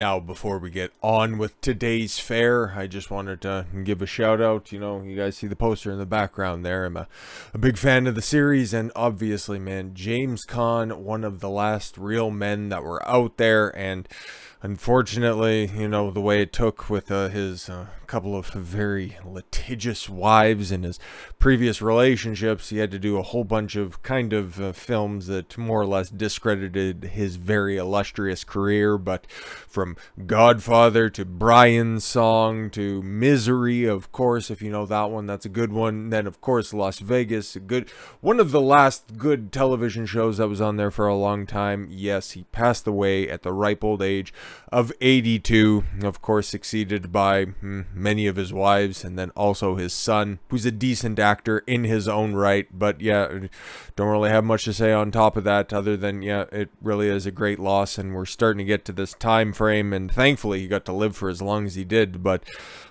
Now, before we get on with today's fare, I just wanted to give a shout out. You know, you guys see the poster in the background there. I'm a big fan of the series, and obviously, man, James Caan, one of the last real men that were out there, and unfortunately, you know, the way it took with his couple of very litigious wives in his previous relationships, he had to do a whole bunch of films that more or less discredited his very illustrious career. But from Godfather to Brian's Song to Misery, of course, if you know that one, that's a good one. Then, of course, Las Vegas, one of the last good television shows that was on there for a long time. Yes, he passed away at the ripe old age of 82, of course, succeeded by many of his wives, and then also his son, who's a decent actor in his own right. But yeah, don't really have much to say on top of that, other than, yeah, it really is a great loss, and we're starting to get to this time frame, and thankfully he got to live for as long as he did. But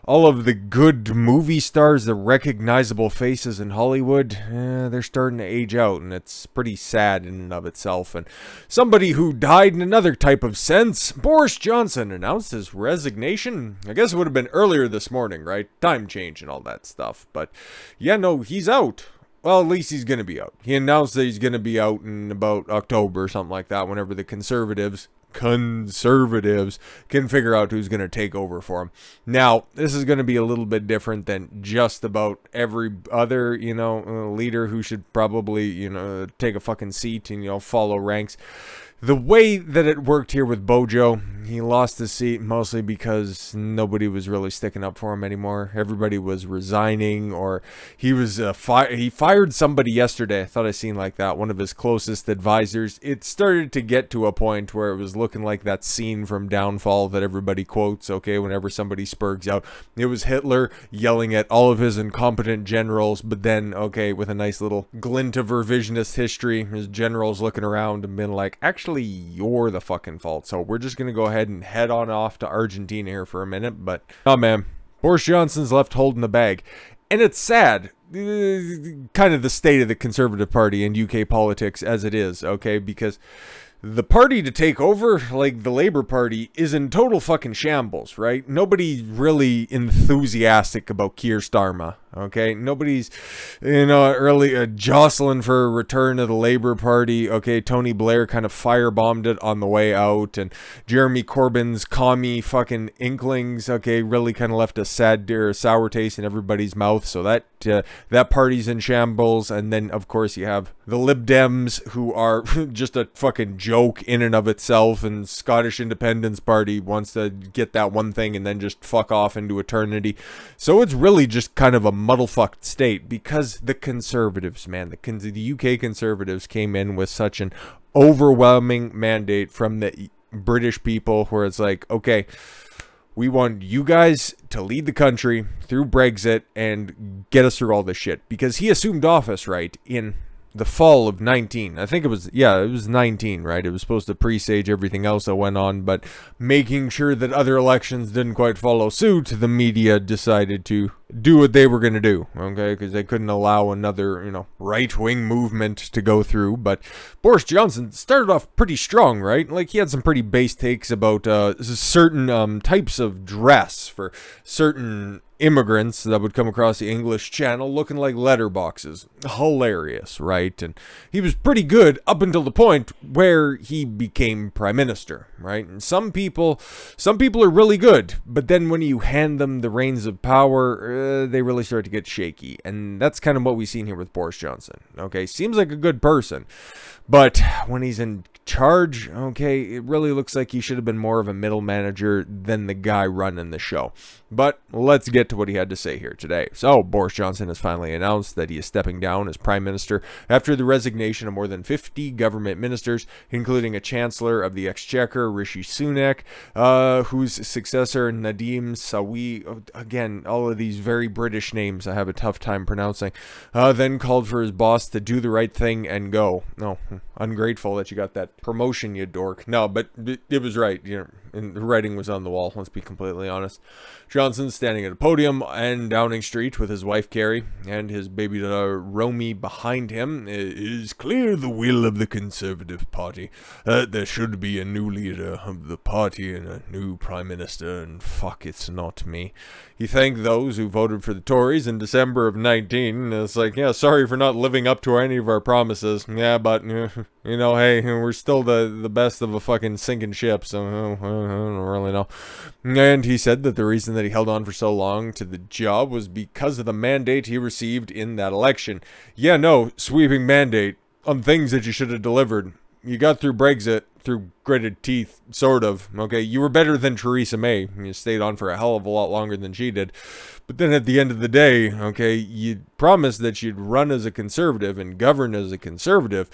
all of the good movie stars, the recognizable faces in Hollywood, they're starting to age out, and it's pretty sad in and of itself. And somebody who died in another type of sense, Boris Johnson announced his resignation. I guess it would have been earlier this morning, right? Time change and all that stuff. But yeah, no, he's out. Well, at least he's going to be out. He announced that he's going to be out in about October or something like that, whenever the conservatives can figure out who's going to take over for him. Now, this is going to be a little bit different than just about every other, you know, leader who should probably, you know, take a fucking seat and, you know, follow ranks. The way that it worked here with Bojo, he lost his seat mostly because nobody was really sticking up for him anymore. Everybody was resigning, or he was he fired somebody yesterday. I thought I seen like that, one of his closest advisors. It started to get to a point where it was looking like that scene from Downfall that everybody quotes, okay, whenever somebody spurgs out. It was Hitler yelling at all of his incompetent generals, but then, okay, with a nice little glint of revisionist history, his generals looking around and being like, actually, you're the fucking fault. So we're just gonna go ahead and head on off to Argentina here for a minute. But oh man, Boris Johnson's left holding the bag, and it's sad, kind of the state of the Conservative Party in UK politics as it is, okay, because the party to take over, like the Labour Party, is in total fucking shambles, right? Nobody's really enthusiastic about Keir Starmer, okay? Nobody's, you know, early jostling for a return of the Labour Party, okay? Tony Blair kind of firebombed it on the way out, and Jeremy Corbyn's commie fucking inklings, okay, really kind of left a sad or sour taste in everybody's mouth. So that party's in shambles. And then, of course, you have the Lib Dems, who are just a fucking joke in and of itself, and Scottish Independence Party wants to get that one thing and then just fuck off into eternity. So it's really just kind of a muddle-fucked state, because the Conservatives, man, the UK Conservatives came in with such an overwhelming mandate from the British people, where it's like, okay, we want you guys to lead the country through Brexit and get us through all this shit. Because he assumed office, right, in the fall of 19. I think it was, yeah, it was 19, right? It was supposed to presage everything else that went on, but making sure that other elections didn't quite follow suit, the media decided to do what they were going to do, okay? Because they couldn't allow another, you know, right-wing movement to go through. But Boris Johnson started off pretty strong, right? Like, he had some pretty base takes about certain types of dress for certain immigrants that would come across the English Channel looking like letterboxes. Hilarious, right? And he was pretty good up until the point where he became prime minister, right? And some people are really good, but then when you hand them the reins of power, they really start to get shaky. And that's kind of what we've seen here with Boris Johnson, okay? Seems like a good person, but when he's in charge, okay, it really looks like he should have been more of a middle manager than the guy running the show. But let's get to what he had to say here today. So, Boris Johnson has finally announced that he is stepping down as Prime Minister after the resignation of more than 50 government ministers, including a Chancellor of the Exchequer, Rishi Sunak, whose successor, Nadeem Sawi, again, all of these very British names I have a tough time pronouncing, then called for his boss to do the right thing and go. No, ungrateful that you got that promotion, you dork. No, but it was right. You know, and the writing was on the wall, let's be completely honest. Johnson standing at a podium in Downing Street with his wife Carrie and his baby daughter Romy behind him. It is clear the will of the Conservative Party that there should be a new leader of the party and a new Prime Minister, and fuck, it's not me. He thanked those who voted for the Tories in December of 19. It's like, yeah, sorry for not living up to any of our promises. Yeah, but, you know, hey, we're still the best of a fucking sinking ship, so I don't really know. And he said that the reason that he held on for so long to the job was because of the mandate he received in that election. Yeah, no, sweeping mandate on things that you should have delivered. You got through Brexit through gritted teeth, sort of. Okay, you were better than Theresa May. You stayed on for a hell of a lot longer than she did. But then at the end of the day, okay, you promised that you'd run as a conservative and govern as a conservative.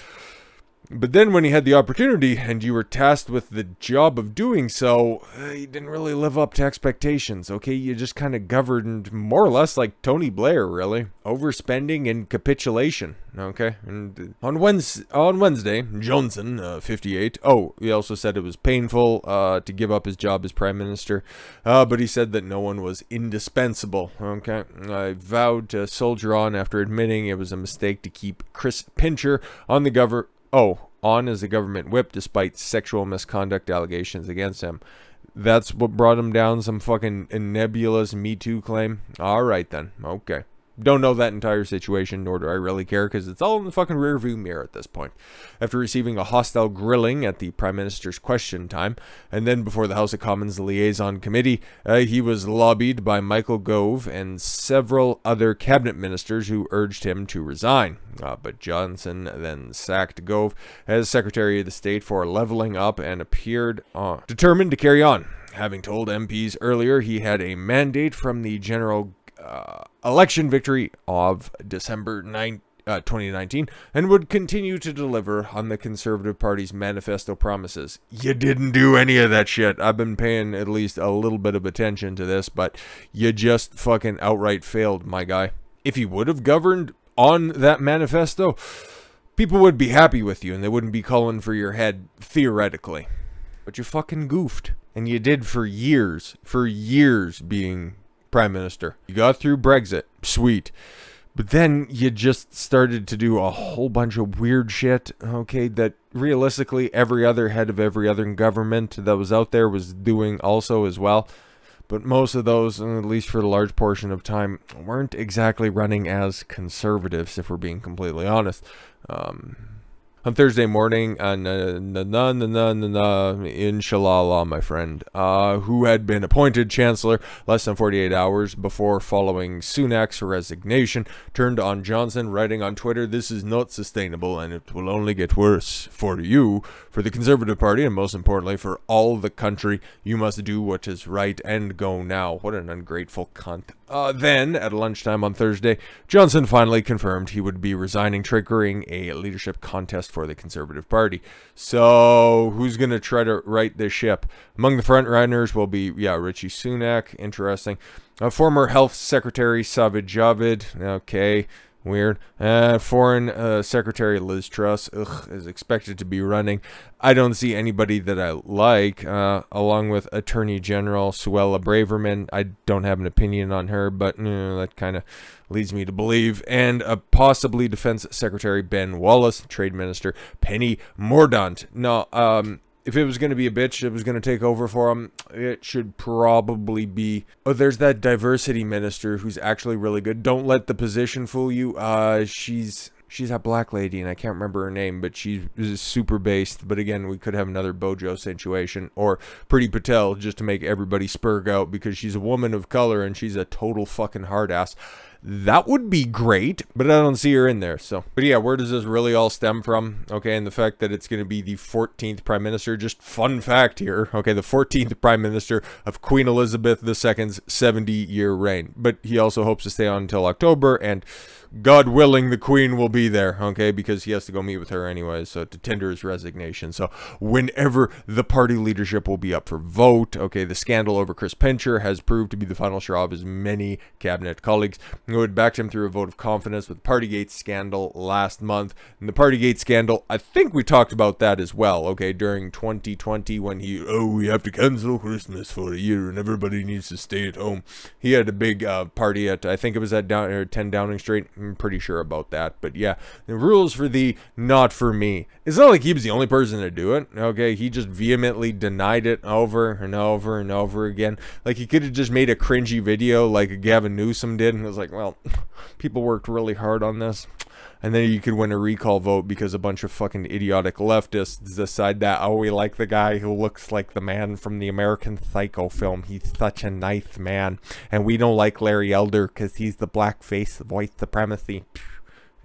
But then when he had the opportunity and you were tasked with the job of doing so, you didn't really live up to expectations, okay? You just kind of governed more or less like Tony Blair, really. Overspending and capitulation, okay? And on Wednesday, Johnson, 58, he also said it was painful to give up his job as Prime Minister, but he said that no one was indispensable, okay? I vowed to soldier on after admitting it was a mistake to keep Chris Pincher on the on as a government whip despite sexual misconduct allegations against him. That's what brought him down, some fucking nebulous Me Too claim? Alright then, okay. Don't know that entire situation, nor do I really care, because it's all in the fucking rearview mirror at this point. After receiving a hostile grilling at the Prime Minister's question time, and then before the House of Commons Liaison Committee, he was lobbied by Michael Gove and several other cabinet ministers who urged him to resign. But Johnson then sacked Gove as Secretary of the State for levelling up and appeared determined to carry on, having told MPs earlier he had a mandate from the general election victory of December 2019 and would continue to deliver on the Conservative Party's manifesto promises. You didn't do any of that shit. I've been paying at least a little bit of attention to this, but you just fucking outright failed, my guy. If you would have governed on that manifesto, people would be happy with you and they wouldn't be calling for your head, theoretically. But you fucking goofed. And you did for years being Prime Minister. You got through Brexit, sweet. But then you just started to do a whole bunch of weird shit, okay, that realistically every other head of every other government that was out there was doing also as well. But most of those, at least for a large portion of time, weren't exactly running as conservatives, if we're being completely honest. On Thursday morning, inshallah, my friend, who had been appointed Chancellor less than 48 hours before following Sunak's resignation, turned on Johnson, writing on Twitter, "This is not sustainable and it will only get worse for you, for the Conservative Party, and most importantly for all the country. You must do what is right and go now." What an ungrateful cunt. Then, at lunchtime on Thursday, Johnson finally confirmed he would be resigning, triggering a leadership contest for the Conservative Party. So, who's going to try to right this ship? Among the front runners will be, Rishi Sunak, interesting. Former Health Secretary Sajid Javid, okay, weird. Foreign Secretary Liz Truss, is expected to be running. I don't see anybody that I like, along with Attorney General Suella Braverman. I don't have an opinion on her, but that kind of leads me to believe. And possibly Defense Secretary Ben Wallace, Trade Minister Penny Mordaunt. No, if it was going to be a bitch that was going to take over for him, it should probably be... Oh, there's that diversity minister who's actually really good. Don't let the position fool you. She's that black lady, and I can't remember her name, but she's super based. But again, we could have another Bojo situation. Or Priti Patel, just to make everybody spurg out, because she's a woman of color, and she's a total fucking hard ass. That would be great, but I don't see her in there, so. But yeah, where does this really all stem from? Okay, and the fact that it's going to be the 14th Prime Minister, just fun fact here, okay, the 14th Prime Minister of Queen Elizabeth II's 70-year reign. But he also hopes to stay on until October, and God willing, the Queen will be there, okay, because he has to go meet with her anyways, so to tender his resignation. So whenever the party leadership will be up for vote, okay, the scandal over Chris Pincher has proved to be the final straw of his many cabinet colleagues. who had backed him through a vote of confidence with the Partygate scandal last month. And the Partygate scandal, I think we talked about that as well, okay, during 2020 when we have to cancel Christmas for a year and everybody needs to stay at home. He had a big party at, I think it was at 10 Downing Street. I'm pretty sure about that. But yeah, the rules for thee, not for me. It's not like he was the only person to do it, okay? He just vehemently denied it over and over and over again. Like, he could have just made a cringy video like Gavin Newsom did, and it was like, well, people worked really hard on this. And then you could win a recall vote because a bunch of fucking idiotic leftists decide that, oh, we like the guy who looks like the man from the American Psycho film. He's such a nice man. And we don't like Larry Elder because he's the blackface of white supremacy.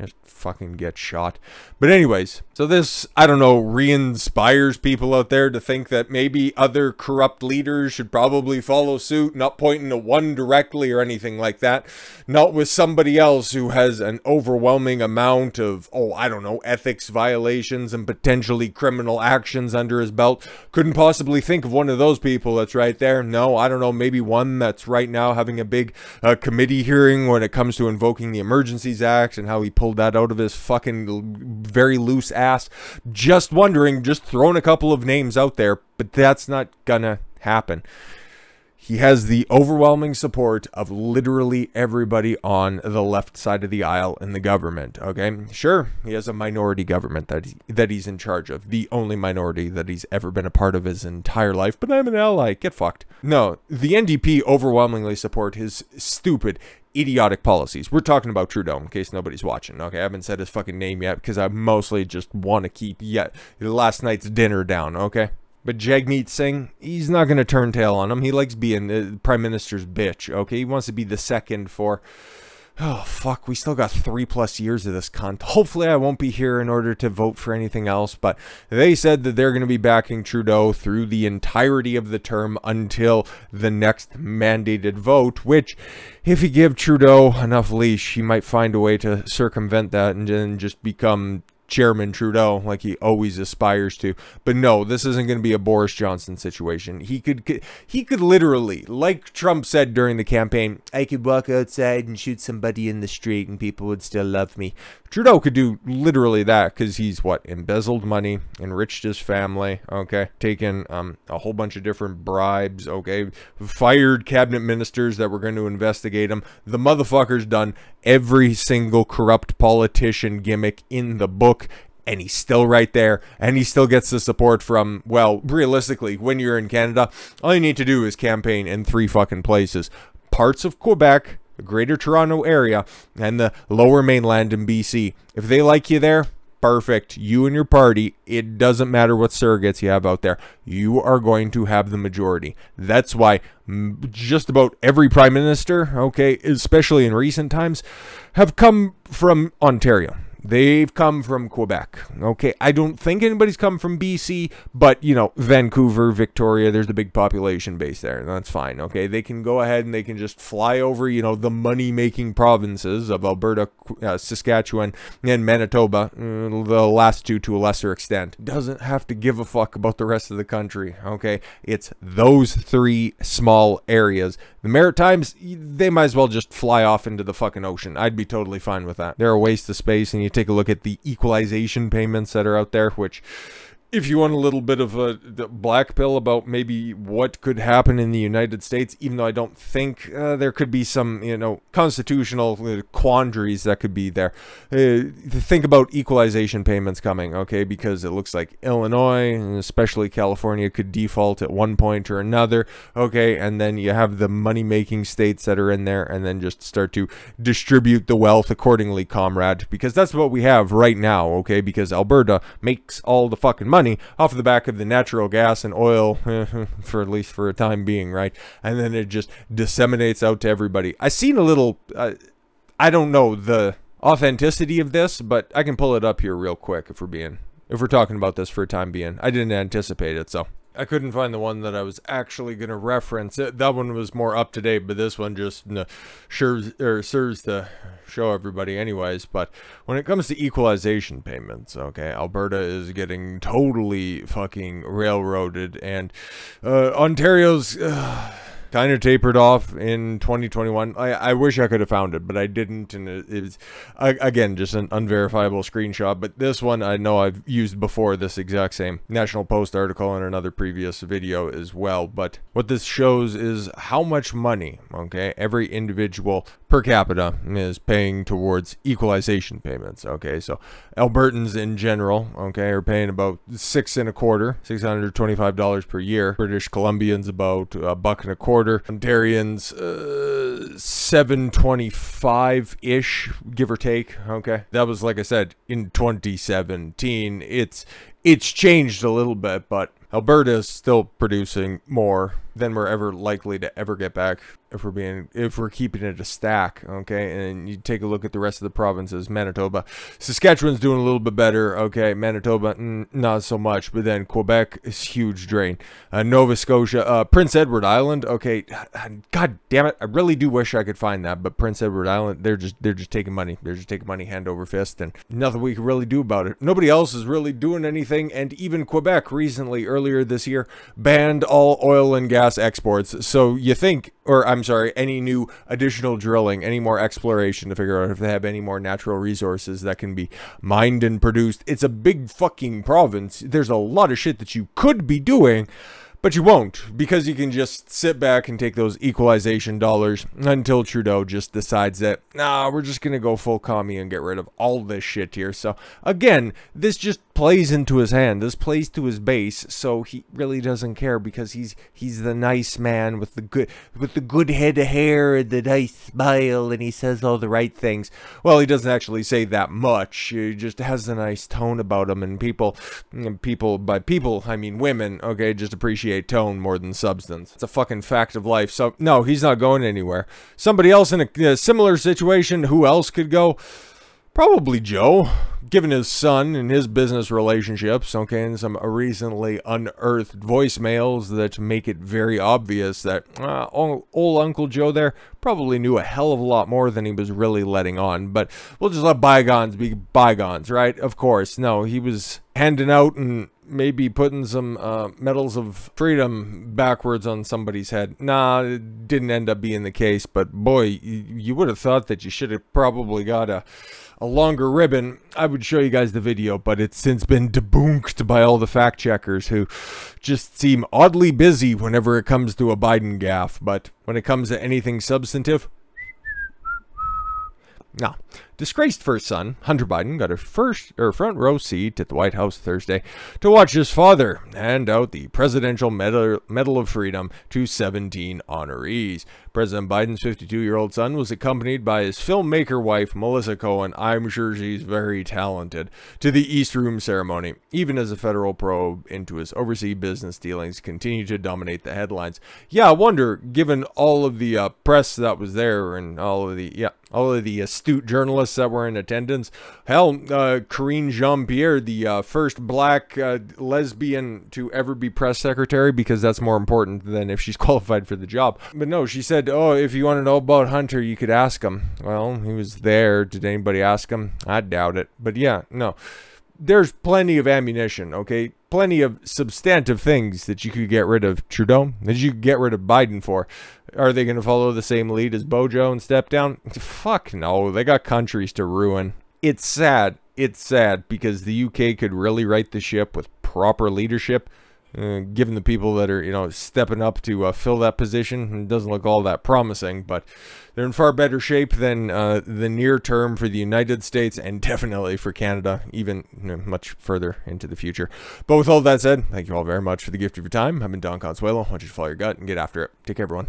Just fucking get shot. But anyways, so this, I don't know, re-inspires people out there to think that maybe other corrupt leaders should probably follow suit, not pointing to one directly or anything like that. Not with somebody else who has an overwhelming amount of, oh, I don't know, ethics violations and potentially criminal actions under his belt. Couldn't possibly think of one of those people that's right there. No, I don't know, maybe one that's right now having a big committee hearing when it comes to invoking the Emergencies Act and how he pulled that out of his fucking very loose ass. Just wondering, just throwing a couple of names out there, but that's not gonna happen. He has the overwhelming support of literally everybody on the left side of the aisle in the government, okay? Sure, he has a minority government that he's in charge of, the only minority that he's ever been a part of his entire life, but I'm an ally, get fucked. No, the NDP overwhelmingly support his stupid, idiotic policies. We're talking about Trudeau, in case nobody's watching, okay? I haven't said his fucking name yet, because I mostly just want to keep last night's dinner down, okay? But Jagmeet Singh, he's not going to turn tail on him. He likes being the Prime Minister's bitch, okay? He wants to be the second for... Oh, fuck, we still got 3+ years of this cunt. Hopefully I won't be here in order to vote for anything else, but they said that they're going to be backing Trudeau through the entirety of the term until the next mandated vote, which, if you give Trudeau enough leash, he might find a way to circumvent that and then just become Chairman Trudeau like he always aspires to. But no, this isn't going to be a Boris Johnson situation. He could literally, like Trump said during the campaign, I could walk outside and shoot somebody in the street and people would still love me. Trudeau could do literally that because he's, what, embezzled money, enriched his family, okay, taken a whole bunch of different bribes, okay, fired cabinet ministers that were going to investigate him. The motherfucker's done every single corrupt politician gimmick in the book, and he's still right there, and he still gets the support from, well, realistically, when you're in Canada, all you need to do is campaign in 3 fucking places. Parts of Quebec, the Greater Toronto Area, and the Lower Mainland in BC. If they like you there, perfect. You and your party, it doesn't matter what surrogates you have out there. You are going to have the majority. That's why just about every prime minister, okay, especially in recent times, have come from Ontario. They've come from Quebec, okay? I don't think anybody's come from BC, but, you know, Vancouver, Victoria, there's a big population base there. That's fine, okay? They can go ahead and they can just fly over, you know, the money-making provinces of Alberta, Saskatchewan, and Manitoba, the last two to a lesser extent. Doesn't have to give a fuck about the rest of the country, okay? It's those 3 small areas. The Maritimes, they might as well just fly off into the fucking ocean. I'd be totally fine with that. They're a waste of space, and you take a look at the equalization payments that are out there, which, if you want a little bit of a black pill about maybe what could happen in the United States, even though I don't think there could be some, you know, constitutional quandaries that could be there. Think about equalization payments coming, okay, because it looks like Illinois, and especially California, could default at one point or another, okay, and then you have the money-making states that are in there, and then just start to distribute the wealth accordingly, comrade, because that's what we have right now, okay, because Alberta makes all the fucking money off the back of the natural gas and oil, for at least for a time being, right? And then it just disseminates out to everybody. I seen a little, I don't know the authenticity of this, but I can pull it up here real quick if we're talking about this for a time being. I didn't anticipate it, so I couldn't find the one that I was actually going to reference. That one was more up to date, but this one just serves to show everybody anyways. But when it comes to equalization payments, okay, Alberta is getting totally fucking railroaded, and Ontario's kind of tapered off in 2021. I wish I could have found it, but I didn't, and it was, again, just an unverifiable screenshot. But this one I know I've used before, this exact same National Post article in another previous video as well. But what this shows is how much money, okay, every individual per capita is paying towards equalization payments. Okay, so Albertans in general, okay, are paying about $625 per year. British Columbians about $1.25. Ontarians $7.25-ish, give or take. Okay, that was, like I said, in 2017. It's changed a little bit, but Alberta is still producing more than we're ever likely to ever get back if we're keeping it a stack. Okay, and you take a look at the rest of the provinces. Manitoba, Saskatchewan's doing a little bit better. Okay, Manitoba not so much, but then Quebec is huge drain. Nova Scotia, Prince Edward Island. Okay, god damn it, I really do wish I could find that, but Prince Edward Island, they're just taking money. They're just taking money hand over fist, and nothing we can really do about it. Nobody else is really doing anything, and even Quebec recently, earlier this year, banned all oil and gas exports. So you think, or I'm sorry, any new additional drilling, any more exploration to figure out if they have any more natural resources that can be mined and produced. It's a big fucking province. There's a lot of shit that you could be doing, but you won't, because you can just sit back and take those equalization dollars until Trudeau just decides that, nah, we're just going to go full commie and get rid of all this shit here. So again, this just plays into his hand. This plays to his base, so he really doesn't care, because he's the nice man with the good head of hair and the nice smile, and he says all the right things. Well, he doesn't actually say that much. He just has a nice tone about him, and people, by people I mean women, okay, just appreciate tone more than substance. It's a fucking fact of life. So no, he's not going anywhere. Somebody else in a similar situation, who else could go? Probably Joe, given his son and his business relationships, okay, and some recently unearthed voicemails that make it very obvious that old Uncle Joe there probably knew a hell of a lot more than he was really letting on. But we'll just let bygones be bygones, right? Of course. No, he was handing out and maybe putting some medals of freedom backwards on somebody's head. Nah, it didn't end up being the case, but boy, you would have thought that you should have probably got a longer ribbon. I would show you guys the video, but it's since been debunked by all the fact checkers who just seem oddly busy whenever it comes to a Biden gaffe. But when it comes to anything substantive, no. Disgraced first son, Hunter Biden, got a front row seat at the White House Thursday to watch his father hand out the Presidential Medal of Freedom to 17 honorees. President Biden's 52-year-old son was accompanied by his filmmaker wife, Melissa Cohen. I'm sure she's very talented, to the East Room ceremony, even as a federal probe into his overseas business dealings continued to dominate the headlines. Yeah, I wonder, given all of the press that was there and all of the astute journalists that were in attendance. Hell, Karine Jean-Pierre, the first black lesbian to ever be press secretary, because that's more important than if she's qualified for the job. But no, she said, oh, if you want to know about Hunter, you could ask him. Well, he was there. Did anybody ask him? I doubt it. But yeah, no. There's plenty of ammunition, okay? Plenty of substantive things that you could get rid of Trudeau, that you could get rid of Biden for. Are they going to follow the same lead as Bojo and step down? Fuck no, they got countries to ruin. It's sad. It's sad, because the UK could really right the ship with proper leadership. Given the people that are, stepping up to fill that position, it doesn't look all that promising, but they're in far better shape than the near term for the United States, and definitely for Canada, even much further into the future. But with all that said, thank you all very much for the gift of your time. I've been Don Consuelo. I want you to follow your gut and get after it. Take care, everyone.